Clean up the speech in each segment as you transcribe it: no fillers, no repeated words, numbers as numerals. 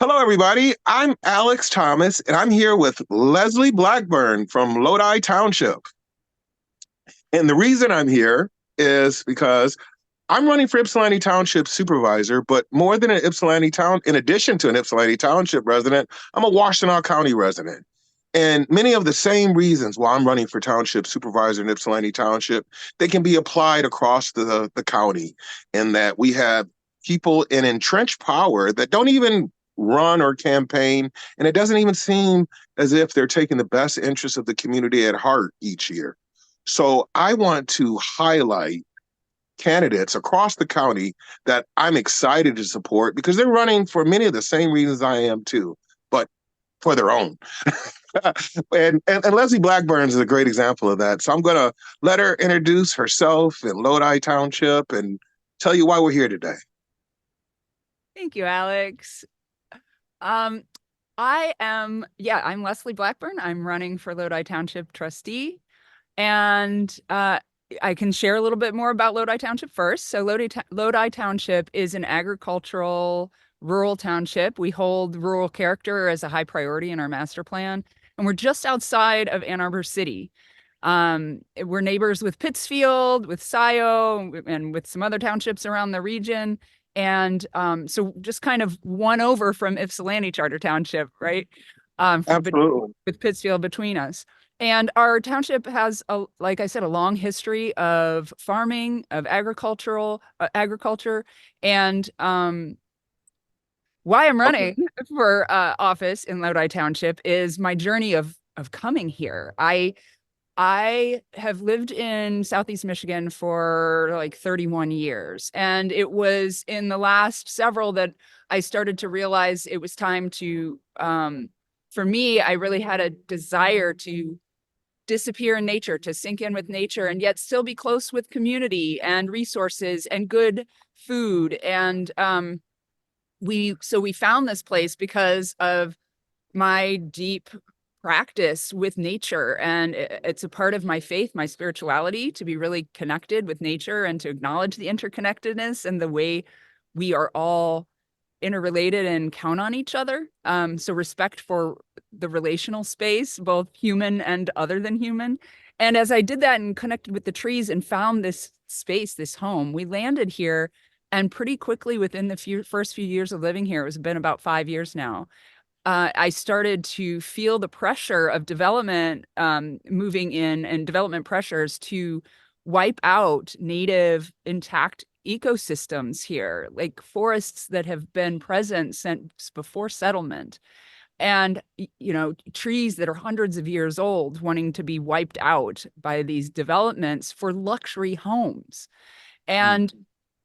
Hello, everybody. I'm Alex Thomas, and I'm here with Leslie Blackburn from Lodi Township. And the reason I'm here is because I'm running for Ypsilanti Township supervisor, but more than an Ypsilanti town, in addition to an Ypsilanti Township resident, I'm a Washtenaw County resident. And many of the same reasons why I'm running for township supervisor in Ypsilanti Township, they can be applied across the county in that we have people in entrenched power that don't even run or campaign, and it doesn't even seem as if they're taking the best interests of the community at heart each year. So I want to highlight candidates across the county that I'm excited to support because they're running for many of the same reasons I am too, but for their own. And Leslie Blackburn is a great example of that. So I'm going to let her introduce herself and Lodi Township and tell you why we're here today. Thank you, Alex. Um, I'm Leslie Blackburn. I'm running for Lodi Township trustee. And I can share a little bit more about Lodi Township first. So Lodi Township is an agricultural rural township. We hold rural character as a high priority in our master plan. And we're just outside of Ann Arbor City. We're neighbors with Pittsfield, with Scioto, and with some other townships around the region. And so just kind of one over from Ypsilanti Charter Township, right? Absolutely. With Pittsfield between us. And our township has, like I said, a long history of farming, of agriculture, and why I'm Okay. running for office in Lodi Township is my journey of coming here. I have lived in Southeast Michigan for like 31 years, and it was in the last several that I started to realize it was time to, for me, I really had a desire to disappear in nature, to sink in with nature, and yet still be close with community and resources and good food. And we found this place because of my deep practice with nature, and it's a part of my faith, my spirituality, to be really connected with nature and to acknowledge the interconnectedness and the way we are all interrelated and count on each other. So respect for the relational space, both human and other than human. And as I did that and connected with the trees and found this space, this home, we landed here. And pretty quickly within the first few years of living here, it's been about 5 years now, I started to feel the pressure of development, moving in, and development pressures to wipe out native intact ecosystems here, like forests that have been present since before settlement. And, trees that are hundreds of years old wanting to be wiped out by these developments for luxury homes. And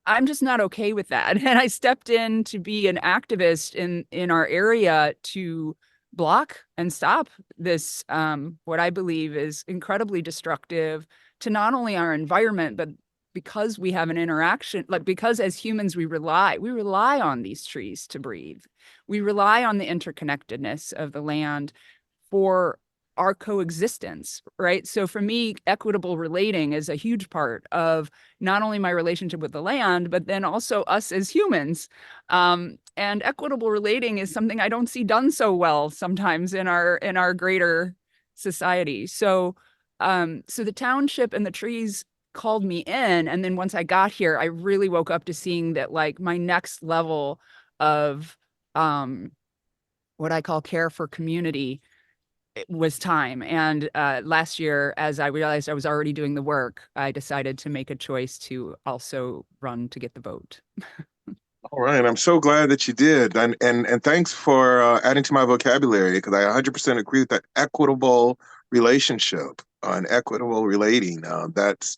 I'm just not okay with that. And I stepped in to be an activist in our area to block and stop this, what I believe is incredibly destructive to not only our environment, but because we have an interaction, like because as humans we rely on these trees to breathe. We rely on the interconnectedness of the land for our coexistence, right? So for me, equitable relating is a huge part of not only my relationship with the land, but then also us as humans. And equitable relating is something I don't see done so well sometimes in our greater society. So the township and the trees called me in, and then once I got here, I really woke up to seeing that like my next level of what I call care for community, it was time. And last year, as I realized I was already doing the work, I decided to make a choice to also run to get the vote. All right, I'm so glad that you did, and thanks for adding to my vocabulary because I 100% agree with that equitable relationship and equitable relating. That's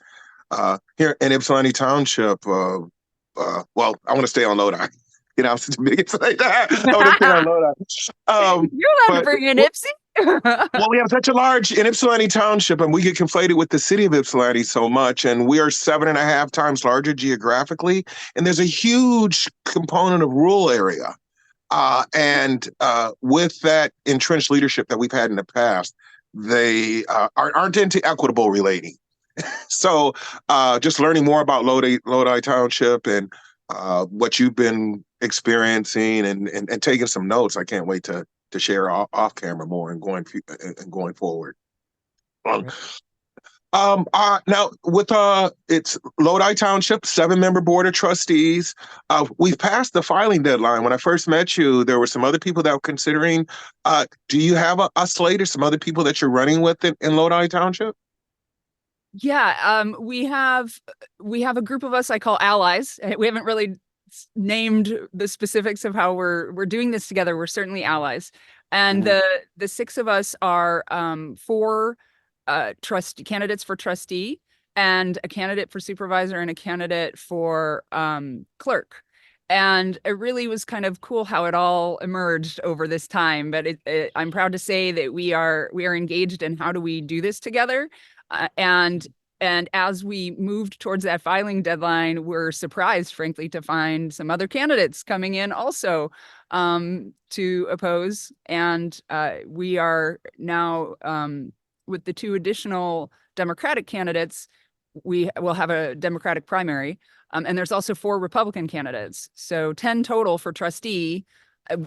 here in Ypsilanti Township. Well, I want to stay on Lodi. Since it's like that, I want to stay on Lodi. You're allowed to But bring in Ipsy. well, we have such a large in Ypsilanti Township, and we get conflated with the city of Ypsilanti so much, and we are 7.5 times larger geographically, and there's a huge component of rural area. And with that entrenched leadership that we've had in the past, they aren't into equitable relating. So just learning more about Lodi Township and what you've been experiencing and taking some notes. I can't wait to share off camera more and going forward. Um, Right. now with it's Lodi Township, 7-member board of trustees. We've passed the filing deadline. When I first met you, there were some other people that were considering. Do you have a slate or some other people that you're running with in Lodi Township? Yeah, we have a group of us I call allies. We haven't really named the specifics of how we're doing this together. We're certainly allies. And Mhm. the six of us are four trust candidates for trustee and a candidate for supervisor and a candidate for clerk. And it really was kind of cool how it all emerged over this time. But I'm proud to say that we are engaged in how do we do this together. And as we moved towards that filing deadline, we're surprised, frankly, to find some other candidates coming in also to oppose. And we are now, with the two additional Democratic candidates, we will have a Democratic primary. And there's also four Republican candidates. So 10 total for trustee.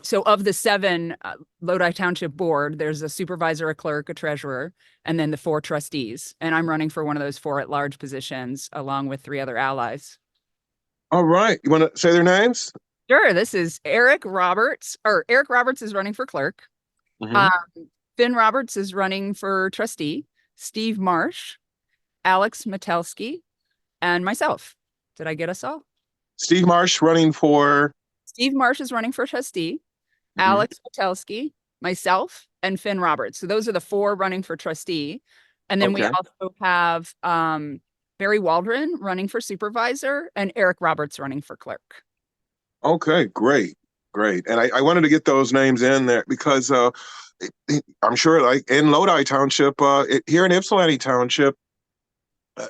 So of the seven Lodi Township board, there's a supervisor, a clerk, a treasurer, and then the four trustees. And I'm running for one of those four at-large positions along with three other allies. All right. You want to say their names? Sure, this is Eric Roberts, or Eric Roberts is running for clerk. Hmm. Um, Finn Roberts is running for trustee. Steve Marsh, Alex Metelsky, and myself. Did I get us all? Steve Marsh running for. Steve Marsh is running for trustee. Mhm. Alex Metelsky, myself, and Finn Roberts. So those are the four running for trustee. And then we Okay. also have Barry Waldron running for supervisor and Eric Roberts running for clerk. Okay. Great. Great. And I wanted to get those names in there because I'm sure, like in Lodi Township, here in Ypsilanti Township,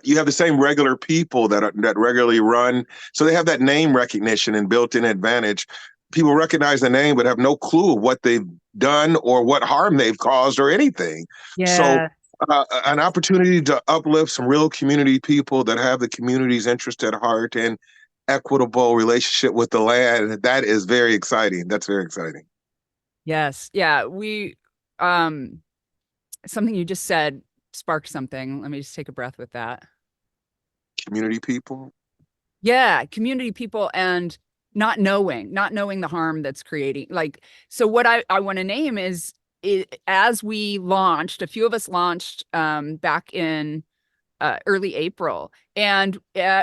you have the same regular people that regularly run, so they have that name recognition and built-in advantage. People recognize the name but have no clue of what they've done or what harm they've caused or anything. So, Yeah. an opportunity to uplift some real community people that have the community's interest at heart and equitable relationship with the land. That is very exciting. That's very exciting. Yes. Yeah. Um, something you just said sparked something. Let me just take a breath with that. Community people. Yeah, community people and not knowing the harm that's creating. Like, so what I want to name is as we launched, a few of us launched back in early April. And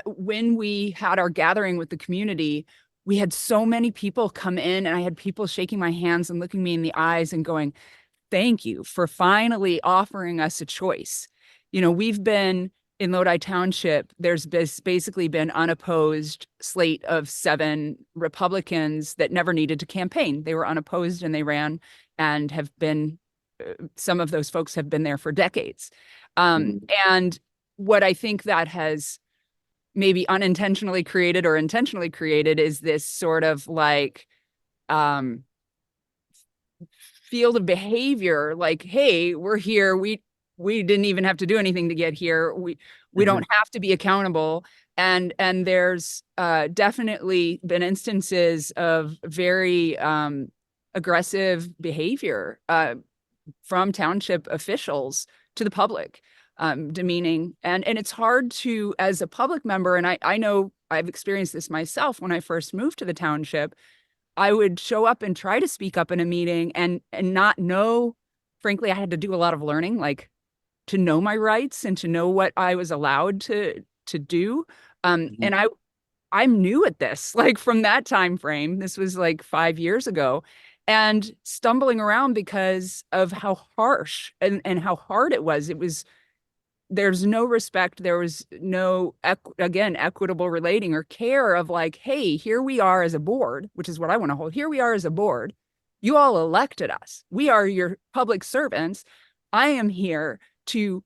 when we had our gathering with the community, we had so many people come in, and I had people shaking my hands and looking me in the eyes and going, thank you for finally offering us a choice. You know, we've been in Lodi Township, there's basically been unopposed slate of seven Republicans that never needed to campaign. They were unopposed and they ran and have been, some of those folks have been there for decades. Mhm. And what I think that has maybe unintentionally created or intentionally created is this sort of like, um, field of behavior like, hey, we're here, we didn't even have to do anything to get here, we Mhm. don't have to be accountable. And there's definitely been instances of very aggressive behavior from township officials to the public, demeaning. And it's hard to, as a public member, and I know I've experienced this myself when I first moved to the township, I would show up and try to speak up in a meeting and not know, frankly, I had to do a lot of learning, like to know my rights and to know what I was allowed to do. Mhm. And I'm new at this, like from that time frame. This was like 5 years ago, and stumbling around because of how harsh and how hard it was. It was there's no respect. There was no, again, equitable relating or care of like, hey, here we are as a board, which is what I want to hold. Here we are as a board. You all elected us. We are your public servants. I am here to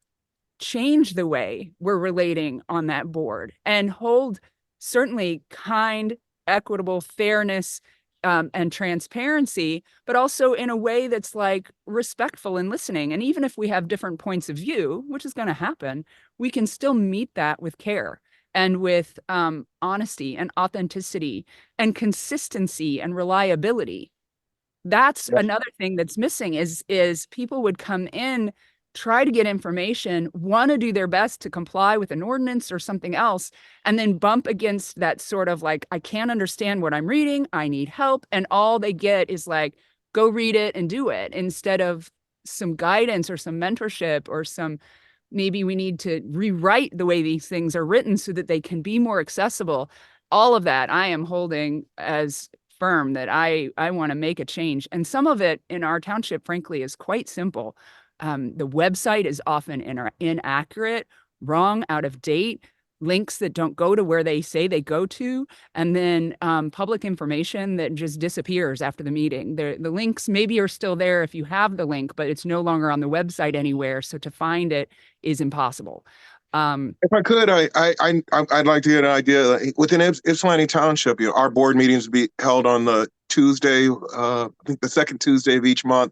change the way we're relating on that board and hold certainly kind, equitable fairness, and transparency, but also in a way that's like respectful and listening. And even if we have different points of view, which is going to happen, we can still meet that with care. and with honesty and authenticity and consistency and reliability. That's Yeah. another thing that's missing is people would come in, try to get information, want to do their best to comply with an ordinance or something else, and then bump against that sort of like, I can't understand what I'm reading, I need help. And all they get is like, go read it and do it, instead of some guidance or some mentorship or some, maybe we need to rewrite the way these things are written so that they can be more accessible. All of that I am holding as firm that I want to make a change. And some of it in our township, frankly, is quite simple. The website is often inaccurate, wrong, out of date, links that don't go to where they say they go to, and then public information that just disappears after the meeting. The links maybe are still there if you have the link, but it's no longer on the website anywhere. So to find it is impossible. If I could, I'd like to get an idea. Within Ypsilanti Township, our board meetings will be held on the Tuesday, I think the second Tuesday of each month.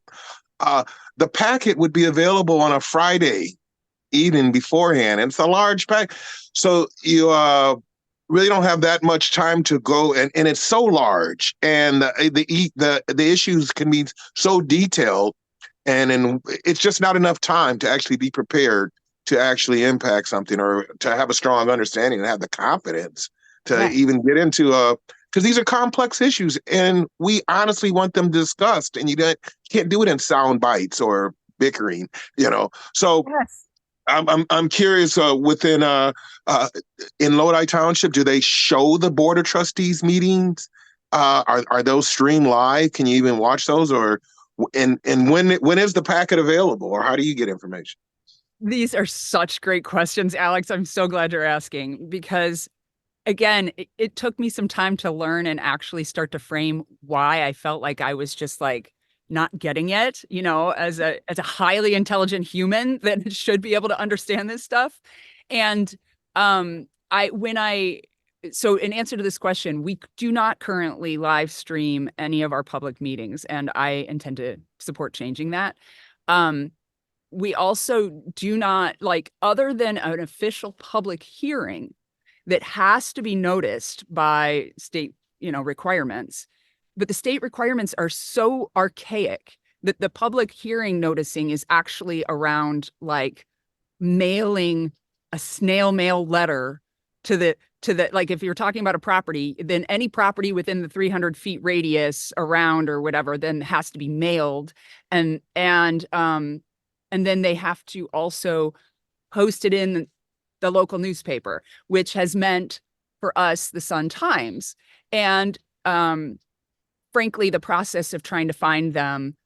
The packet would be available on a Friday evening beforehand, and it's a large pack, so you really don't have that much time to go, and it's so large, and the issues can be so detailed, and it's just not enough time to actually be prepared to actually impact something or to have a strong understanding and have the confidence to Yes. even get into because these are complex issues and we honestly want them discussed, and can't do it in sound bites or bickering, so Yes. I'm curious, within in Lodi Township, do they show the Board of Trustees meetings? Are those streamed live? Can you even watch those? Or and when is the packet available, or how do you get information? These are such great questions, Alex. I'm so glad you're asking because, again, it took me some time to learn and actually start to frame why I felt like I was just like not getting it, as a highly intelligent human that should be able to understand this stuff. And I when I so in answer to this question, we do not currently live stream any of our public meetings, and I intend to support changing that. Um, we also do not, like, other than an official public hearing that has to be noticed by state, requirements. But the state requirements are so archaic that the public hearing noticing is actually around like mailing a snail mail letter to the like, if you're talking about a property, then any property within the 300 feet radius around or whatever then has to be mailed, and then they have to also post it in the local newspaper, which has meant for us the Sun Times. And frankly, the process of trying to find them,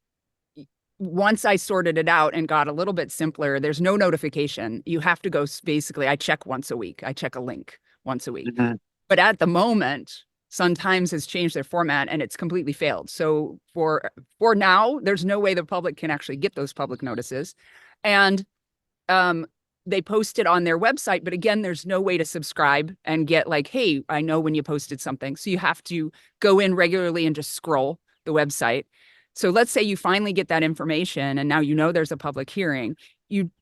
once I sorted it out and got a little bit simpler, there's no notification. You have to go, basically, I check once a week. I check a link once a week. Mhm. But at the moment, Sun Times has changed their format and it's completely failed. So for now, there's no way the public can actually get those public notices. And they post it on their website, but again, there's no way to subscribe and get like, hey, I know when you posted something. So you have to go in regularly and just scroll the website. So let's say you finally get that information and now there's a public hearing. The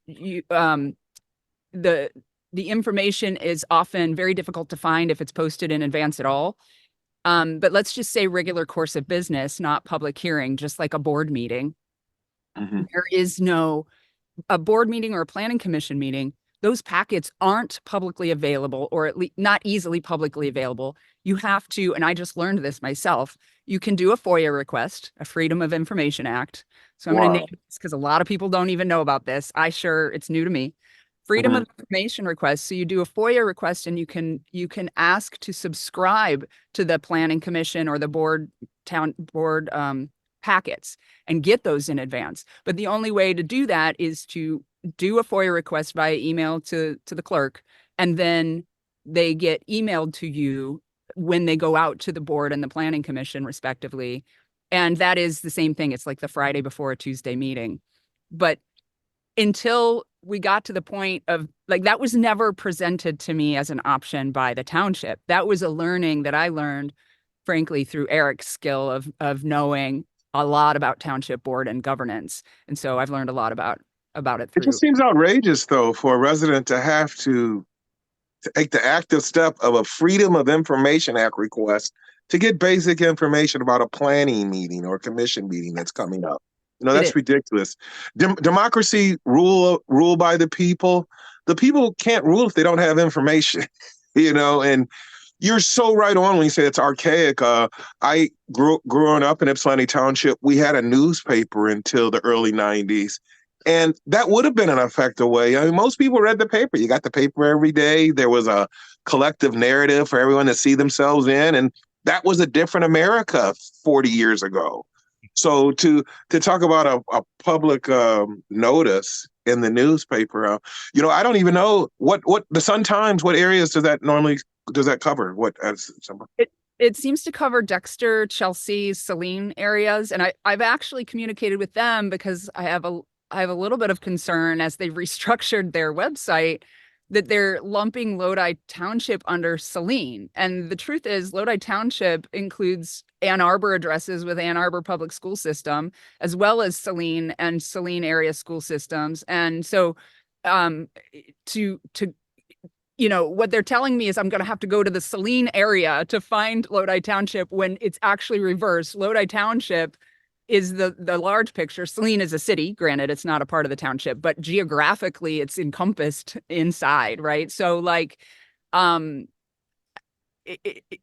information is often very difficult to find if it's posted in advance at all. But let's just say regular course of business, not public hearing, just like a board meeting. Mhm. There is no a board meeting or a planning commission meeting. Those packets aren't publicly available, or at least not easily publicly available. You have to, and I just learned this myself, you can do a FOIA request, a Freedom of Information Act. So I'm going to Wow. name this because a lot of people don't even know about this. It's new to me. Freedom Mhm. of Information request. So you do a FOIA request and you can ask to subscribe to the planning commission or the town board packets and get those in advance. But the only way to do that is to do a FOIA request via email to the clerk, and then they get emailed to you when they go out to the board and the planning commission, respectively. And that is the same thing. It's like the Friday before a Tuesday meeting. But until we got to the point of like, that was never presented to me as an option by the township. That was a learning that I learned, frankly, through Eric's skill of knowing a lot about township board and governance. And so I've learned a lot about it It just through. seems outrageous, though, for a resident to have to take the active step of a Freedom of Information Act request to get basic information about a planning meeting or commission meeting that's coming up. It is. That's ridiculous. Democracy, rule by the people. The people can't rule if they don't have information, and you're so right on when you say it's archaic. I growing up in Ypsilanti Township, we had a newspaper until the early 90s. And that would have been an effective way. I mean, most people read the paper. You got the paper every day. There was a collective narrative for everyone to see themselves in. And that was a different America 40 years ago. So to talk about a public notice in the newspaper, I don't even know what the Sun Times, what areas does that cover? It seems to cover Dexter, Chelsea, Saline areas. And I've actually communicated with them because I have a little bit of concern as they've restructured their website that they're lumping Lodi Township under Saline. And the truth is, Lodi Township includes Ann Arbor addresses with Ann Arbor Public School System, as well as Saline and Saline area school systems. And so what they're telling me is I'm going to have to go to the Saline area to find Lodi Township when it's actually reversed. Lodi Township is the large picture. Saline is a city. Granted, it's not a part of the township, but geographically it's encompassed inside, right? So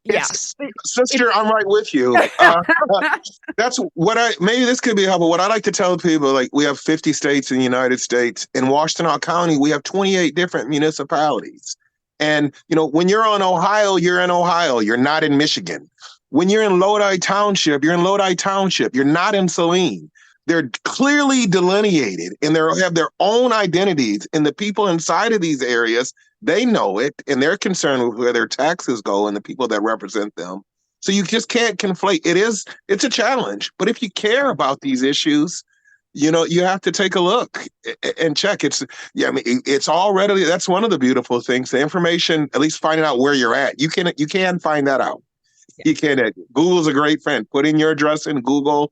yeah. Sister, I'm right with you. That's maybe this could be helpful. What I like to tell people, like we have 50 states in the United States. In Washtenaw County, we have 28 different municipalities. And, when you're on Ohio, you're in Ohio. You're not in Michigan. When you're in Lodi Township, you're in Lodi Township. You're not in Saline. They're clearly delineated and they have their own identities. And the people inside of these areas, they know it and they're concerned with where their taxes go and the people that represent them. So you just can't conflate. It's a challenge. But if you care about these issues, you have to take a look and check. It's all readily. That's one of the beautiful things. The information, at least finding out where you're at, you can find that out. You can. Google's a great friend. Put in your address in Google,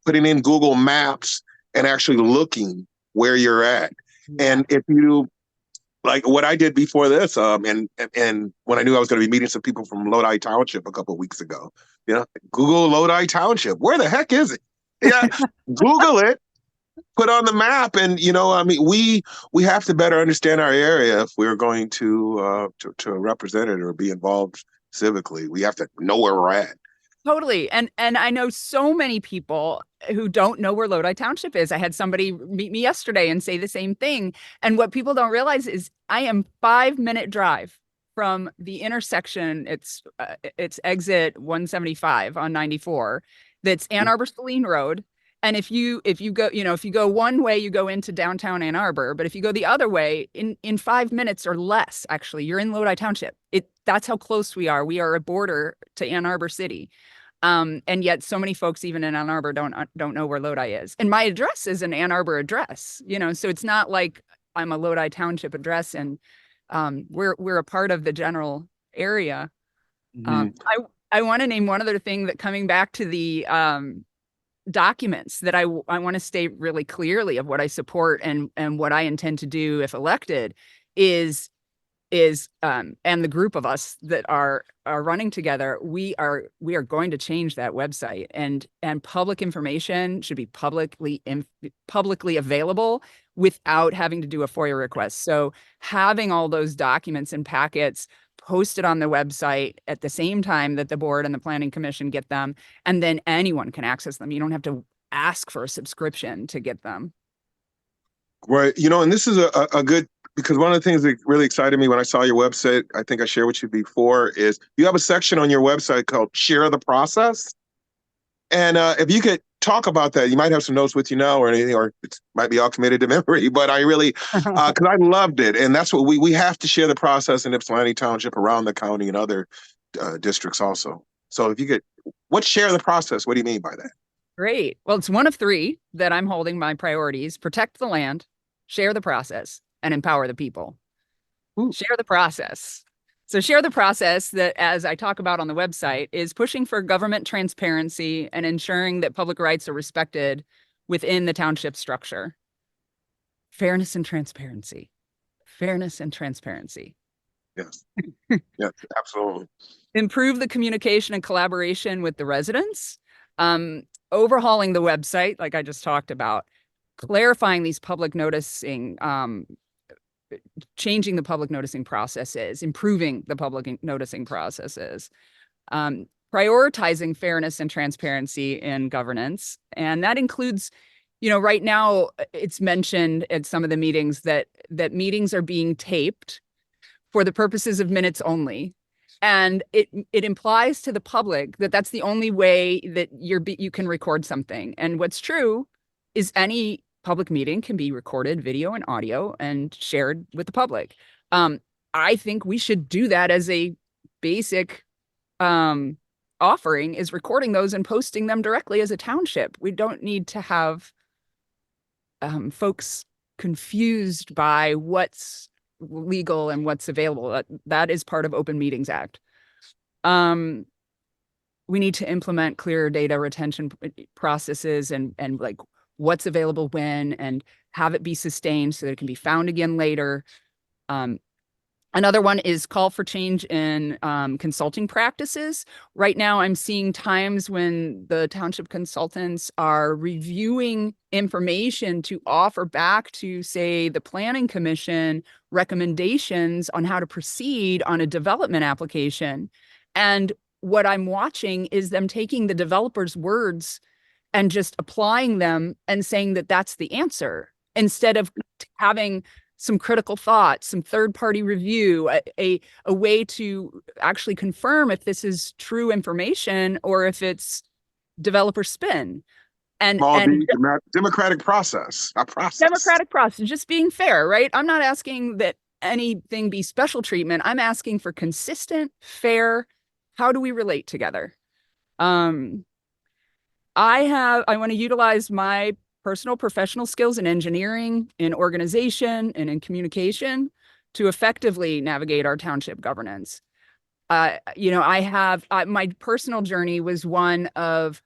putting in Google Maps, and actually looking where you're at. And if you like what I did before this, and when I knew I was going to be meeting some people from Lodi Township a couple of weeks ago, Google Lodi Township. Where the heck is it? Yeah, Google it. Put on the map, and we have to better understand our area if we're going to represent it or be involved civically. We have to know where we're at. Totally. And I know so many people who don't know where Lodi Township is. I had somebody meet me yesterday and say the same thing. And what people don't realize is I am 5-minute drive from the intersection. It's exit 175 on 94. That's Ann Arbor Saline Road. And if you go one way, you go into downtown Ann Arbor. But if you go the other way, in 5 minutes or less, actually, you're in Lodi Township. That's how close we are. We are a border to Ann Arbor City. And yet so many folks, even in Ann Arbor, don't know where Lodi is. And my address is an Ann Arbor address, so it's not like I'm a Lodi Township address and we're a part of the general area. Mm-hmm. I want to name one other thing that coming back to the documents that I want to state really clearly of what I support and what I intend to do if elected is and the group of us that are running together, we are going to change that website and public information should be publicly available without having to do a FOIA request. So having all those documents and packets posted on the website at the same time that the board and the planning commission get them, and then anyone can access them. You don't have to ask for a subscription to get them. Right. And this is a good, because one of the things that really excited me when I saw your website, I think I shared with you before, is you have a section on your website called Share the Process. And if you could talk about that, you might have some notes with you now or anything, or it might be all committed to memory, but I really, because I loved it. And that's what we have to share the process in Ypsilanti Township, around the county and other districts also. So if you could, what's Share the Process? What do you mean by that? Great. Well, it's one of 3 that I'm holding my priorities: protect the land, share the process, and empower the people. Ooh. Share the process. So share the process that, as I talk about on the website, is pushing for government transparency and ensuring that public rights are respected within the township structure. Fairness and transparency. Fairness and transparency. Yes. Yes, absolutely. Improve the communication and collaboration with the residents, overhauling the website, like I just talked about, clarifying these public noticing, changing the public noticing processes, improving the public noticing processes, prioritizing fairness and transparency in governance. And that includes, right now it's mentioned at some of the meetings that meetings are being taped for the purposes of minutes only. And it implies to the public that that's the only way that you can record something. And what's true is any public meeting can be recorded, video and audio, and shared with the public. Um, I think we should do that as a basic offering, is recording those and posting them directly as a township. We don't need to have folks confused by what's legal and what's available. That is part of Open Meetings Act. We need to implement clear data retention processes and like what's available when, and have it be sustained so that it can be found again later. Another one is call for change in consulting practices. Right now, I'm seeing times when the township consultants are reviewing information to offer back to, say, the Planning Commission recommendations on how to proceed on a development application. And what I'm watching is them taking the developer's words and just applying them and saying that that's the answer, instead of having some critical thought, some third-party review, a way to actually confirm if this is true information or if it's developer spin. And Democratic process, a process. Democratic process, just being fair, right? I'm not asking that anything be special treatment. I'm asking for consistent, fair, how do we relate together? I want to utilize my personal professional skills in engineering, in organization, and in communication to effectively navigate our township governance. My personal journey was one of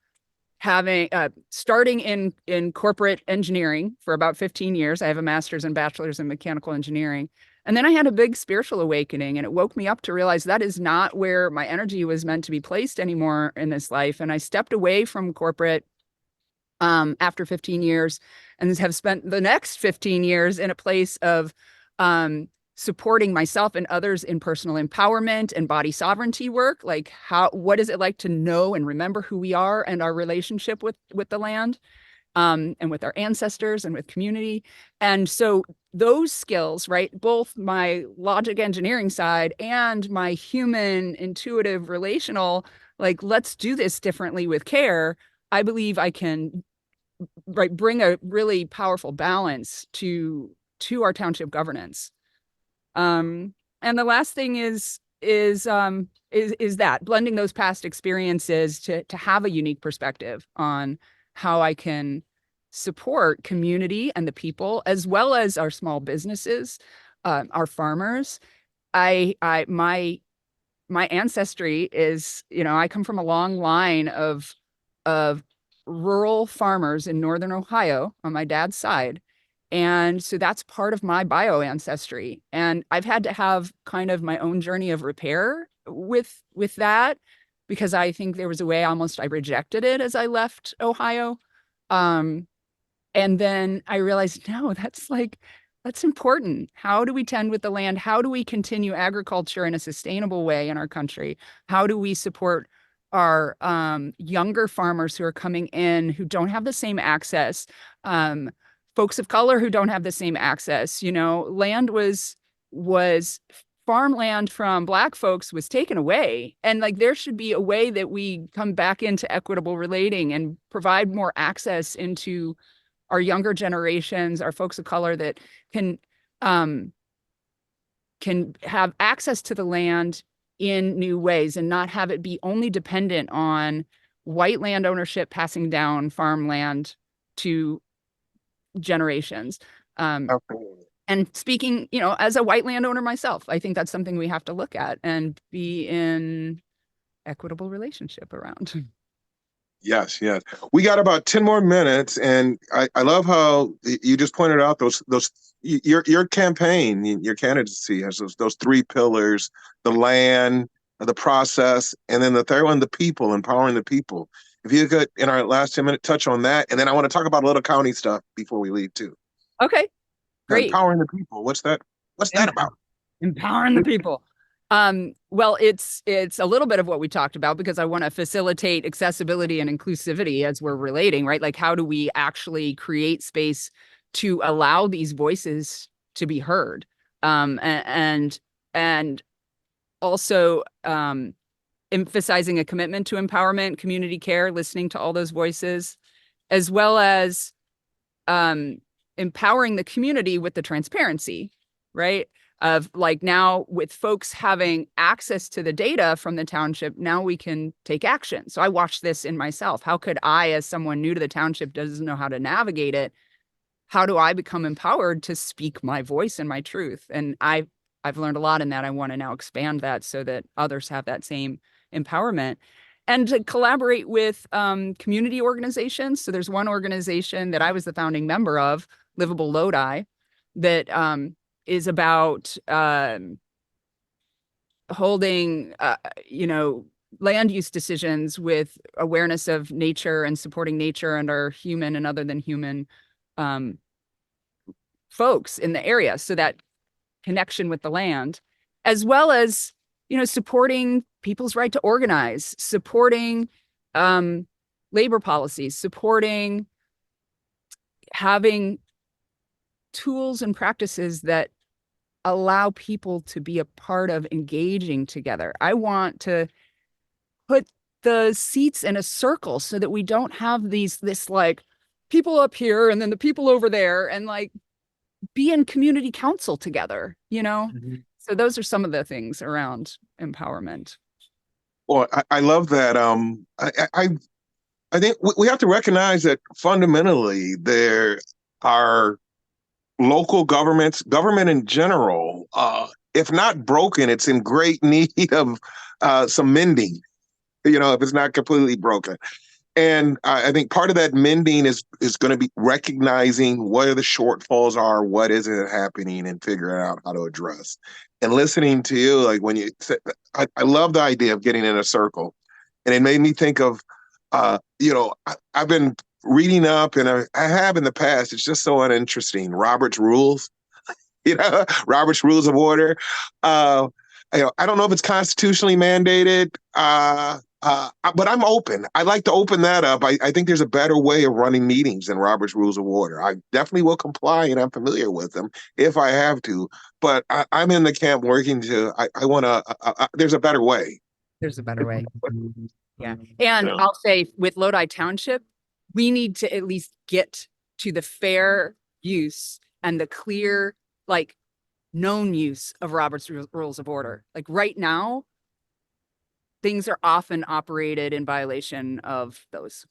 starting in corporate engineering for about 15 years. I have a master's and bachelor's in mechanical engineering. And then I had a big spiritual awakening, and it woke me up to realize that is not where my energy was meant to be placed anymore in this life. And I stepped away from corporate after 15 years, and have spent the next 15 years in a place of supporting myself and others in personal empowerment and body sovereignty work. Like, what is it like to know and remember who we are and our relationship with the land, and with our ancestors and with community. And so those skills, right, both my logic engineering side and my human, intuitive, relational, like, let's do this differently with care, I believe I can bring a really powerful balance to our township governance. And the last thing is that blending those past experiences to have a unique perspective on how I can support community and the people, as well as our small businesses, our farmers. My ancestry is, I come from a long line of rural farmers in northern Ohio on my dad's side. And so that's part of my bio ancestry. And I've had to have kind of my own journey of repair with that, because I think there was a way I rejected it as I left Ohio. And then I realized, no, that's important. How do we tend with the land? How do we continue agriculture in a sustainable way in our country? How do we support our younger farmers who are coming in, who don't have the same access, folks of color who don't have the same access? Land was farmland from Black folks was taken away. And like, there should be a way that we come back into equitable relating and provide more access into our younger generations, our folks of color that can have access to the land in new ways, and not have it be only dependent on white land ownership passing down farmland to generations. And speaking, as a white landowner myself, I think that's something we have to look at and be in equitable relationship around. Yes, yes. We got about 10 more minutes, and I love how you just pointed out those your campaign, your candidacy has those three pillars: the land, the process, and then the third one, the people, empowering the people. If you could, in our last 10 minute, touch on that, and then I want to talk about a little county stuff before we leave too. Okay, great. Empowering the people. What's that? What's that about? Empowering the people. Well, it's a little bit of what we talked about because I want to facilitate accessibility and inclusivity as we're relating, right? Like, how do we actually create space to allow these voices to be heard? And also emphasizing a commitment to empowerment, community care, listening to all those voices, as well as empowering the community with the transparency, right? Of like, now with folks having access to the data from the township, now we can take action. So I watched this in myself. How could I, as someone new to the township, doesn't know how to navigate it, how do I become empowered to speak my voice and my truth? And I've learned a lot in that. I want to now expand that so that others have that same empowerment, and to collaborate with community organizations. So there's one organization that I was the founding member of, Livable Lodi, that is about holding, land use decisions with awareness of nature and supporting nature and our human and other than human folks in the area. So that connection with the land, as well as, supporting people's right to organize, supporting labor policies, supporting having tools and practices that allow people to be a part of engaging together. I want to put the seats in a circle so that we don't have this like people up here and then the people over there, and like be in community council together, Mm-hmm. So those are some of the things around empowerment. Well, I love that. I think we have to recognize that fundamentally there are local governments, government in general, if not broken, it's in great need of some mending, if it's not completely broken. And I think part of that mending is going to be recognizing where the shortfalls are, what isn't happening, and figuring out how to address. And listening to you, like when you said, I love the idea of getting in a circle, and it made me think of, I've been reading up, and I have in the past. It's just so uninteresting. Robert's rules, Robert's rules of order. I don't know if it's constitutionally mandated. But I'm open. I'd like to open that up. I think there's a better way of running meetings than Robert's Rules of Order. I definitely will comply, and I'm familiar with them if I have to. But I'm in the camp working to. I want to. There's a better way. There's a better way. Yeah. And Yeah. I'll say with Lodi Township, we need to at least get to the fair use and the clear, like, known use of Robert's Rules of Order. Like right now, things are often operated in violation of those.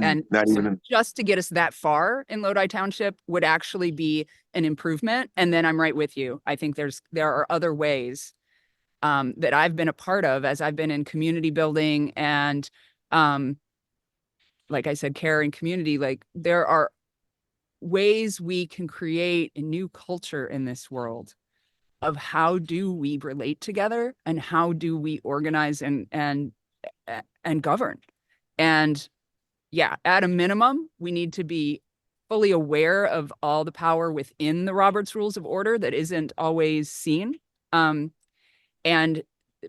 And Not so even. just to get us that far in Lodi Township would actually be an improvement. And then I'm right with you. I think there are other ways that I've been a part of as I've been in community building and, like I said, care and community. Like there are ways we can create a new culture in this world of how do we relate together and how do we organize and govern. And yeah, at a minimum, we need to be fully aware of all the power within the Robert's Rules of Order that isn't always seen. And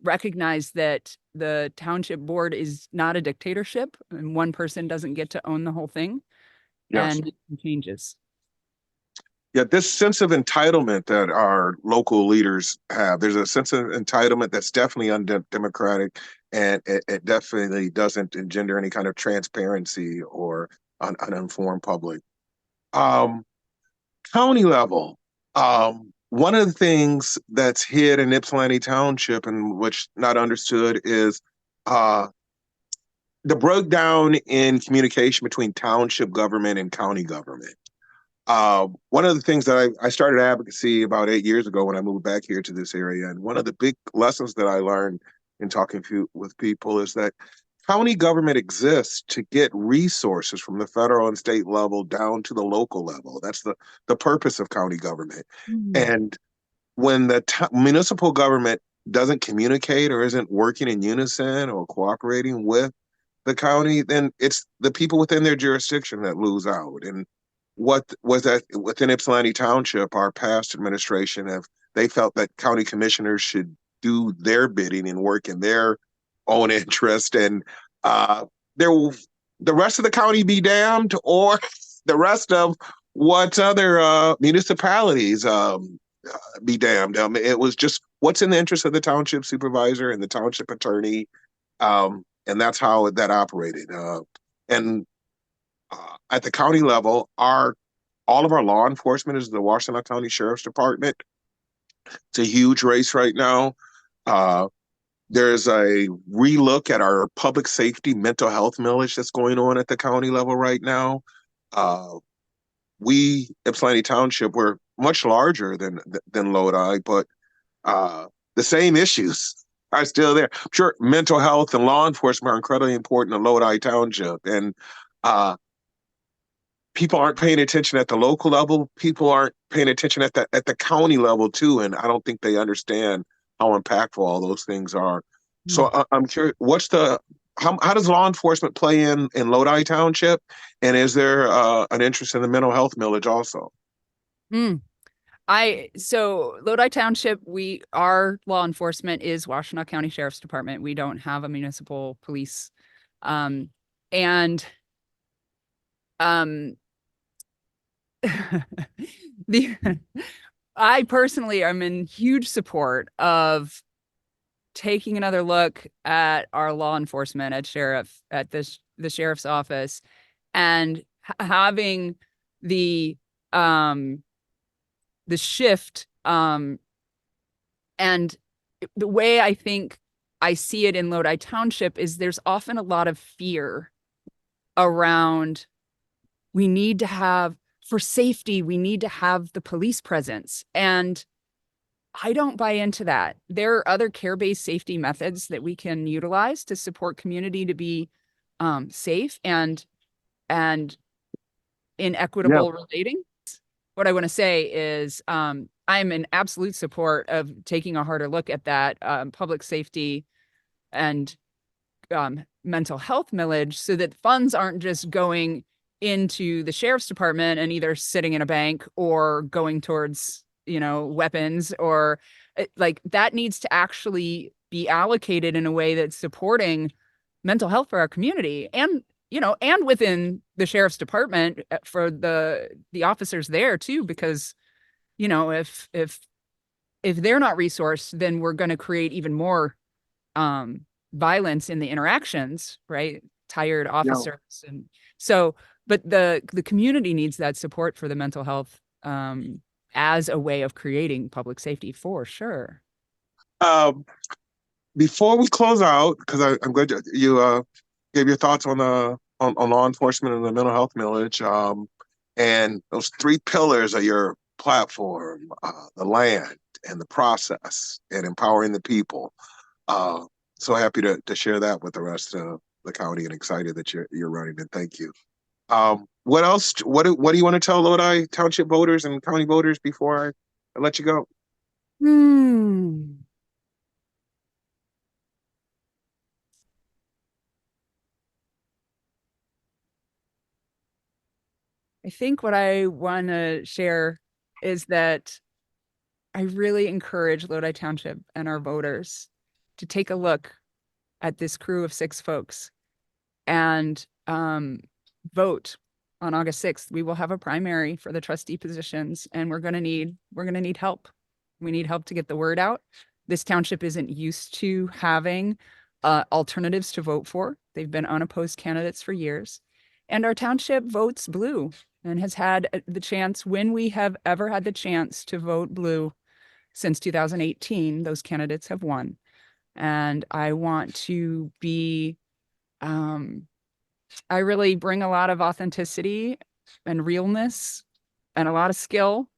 recognize that the township board is not a dictatorship and one person doesn't get to own the whole thing. Yes. And it changes. Yeah, this sense of entitlement that our local leaders have, there's a sense of entitlement that's definitely undemocratic, and it definitely doesn't engender any kind of transparency or an informed public. Um, County level, one of the things that's hid in Ypsilanti Township and which not understood is the breakdown in communication between township government and county government. One of the things that I started advocacy about 8 years ago when I moved back here to this area, and one of the big lessons that I learned in talking with people is that county government exists to get resources from the federal and state level down to the local level. That's the purpose of county government. Mm. And when the municipal government doesn't communicate or isn't working in unison or cooperating with the county, then it's the people within their jurisdiction that lose out. And what was that within Ypsilanti Township, our past administration have they felt that county commissioners should do their bidding and work in their own interest, and there will the rest of the county be damned, or the rest of what other municipalities be damned. It was just what's in the interest of the township supervisor and the township attorney, and that's how that operated. And At the county level, our all of our law enforcement is the Washtenaw County Sheriff's Department. It's a huge race right now. Uh, there's a relook at our public safety mental health millage that's going on at the county level right now. Uh, we, Ypsilanti Township, we're much larger than Lodi, but uh, the same issues are still there. I'm sure mental health and law enforcement are incredibly important in Lodi Township, and uh, people aren't paying attention at the local level. People aren't paying attention at the county level too, and I don't think they understand how impactful all those things are. So Mm. I'm curious, how does law enforcement play in Lodi Township, and is there an interest in the mental health millage also? Mm. So Lodi Township, our law enforcement is Washtenaw County Sheriff's Department. We don't have a municipal police. Um, and um the I personally am in huge support of taking another look at our law enforcement at the sheriff's office, and having the um the shift, and the way I think I see it in Lodi Township is there's often a lot of fear around, we need to have, for safety, we need to have the police presence. And I don't buy into that. There are other care-based safety methods that we can utilize to support community to be safe and in Yeah, equitable relating. What I want to say is I'm in absolute support of taking a harder look at that public safety and mental health millage, so that funds aren't just going into the sheriff's department and either sitting in a bank or going towards, weapons, or like that needs to actually be allocated in a way that's supporting mental health for our community, and within the sheriff's department for the officers there too, because if they're not resourced, then we're going to create even more um violence in the interactions, right? Tired yeah. officers. And so, but the community needs that support for the mental health as a way of creating public safety, for sure. Um, Before we close out, because I'm glad you gave your thoughts on law enforcement and the mental health millage, and those three pillars of your platform: the land and the process, and empowering the people. Uh, so happy to share that with the rest of the county, and excited that you're running. And thank you. What else? What do you want to tell Lodi Township voters and county voters before I let you go? Hmm. I think what I want to share is that I really encourage Lodi Township and our voters to take a look at this crew of six folks and vote on August 6th. We will have a primary for the trustee positions, and we're gonna need help. We need help to get the word out. This township isn't used to having alternatives to vote for. They've been unopposed candidates for years. And our township votes blue and has had the chance, when we have ever had the chance to vote blue since 2018, those candidates have won. And I want to be um, I really bring a lot of authenticity and realness and a lot of skill.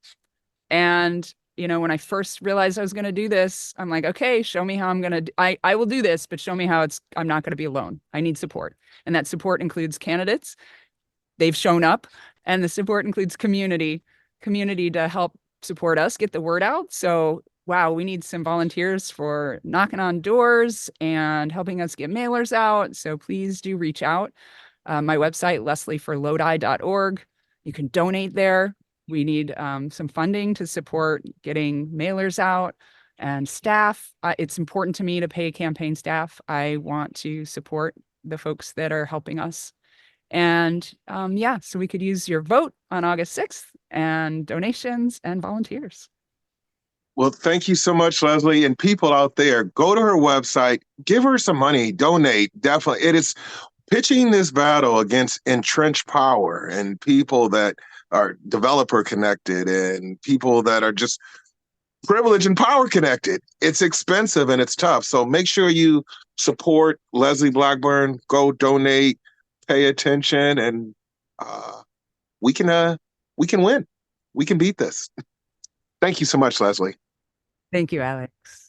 And, when I first realized I was going to do this, I'm like, okay, show me how I'm going to, I will do this, but show me how I'm not going to be alone. I need support. And that support includes candidates. They've shown up, and the support includes community to help support us get the word out. So, wow, we need some volunteers for knocking on doors and helping us get mailers out. So please do reach out. My website, leslieforlodi.org. You can donate there. We need some funding to support getting mailers out and staff. It's important to me to pay campaign staff. I want to support the folks that are helping us. And yeah, so we could use your vote on August 6th and donations and volunteers. Well, thank you so much, Leslie. And people out there, go to her website, give her some money, donate. Definitely. It is pitching this battle against entrenched power and people that are developer connected and people that are just privilege and power connected. It's expensive and it's tough. So make sure you support Leslie Blackburn, go donate, pay attention, and we can win. We can beat this. Thank you so much, Leslie. Thank you, Alex.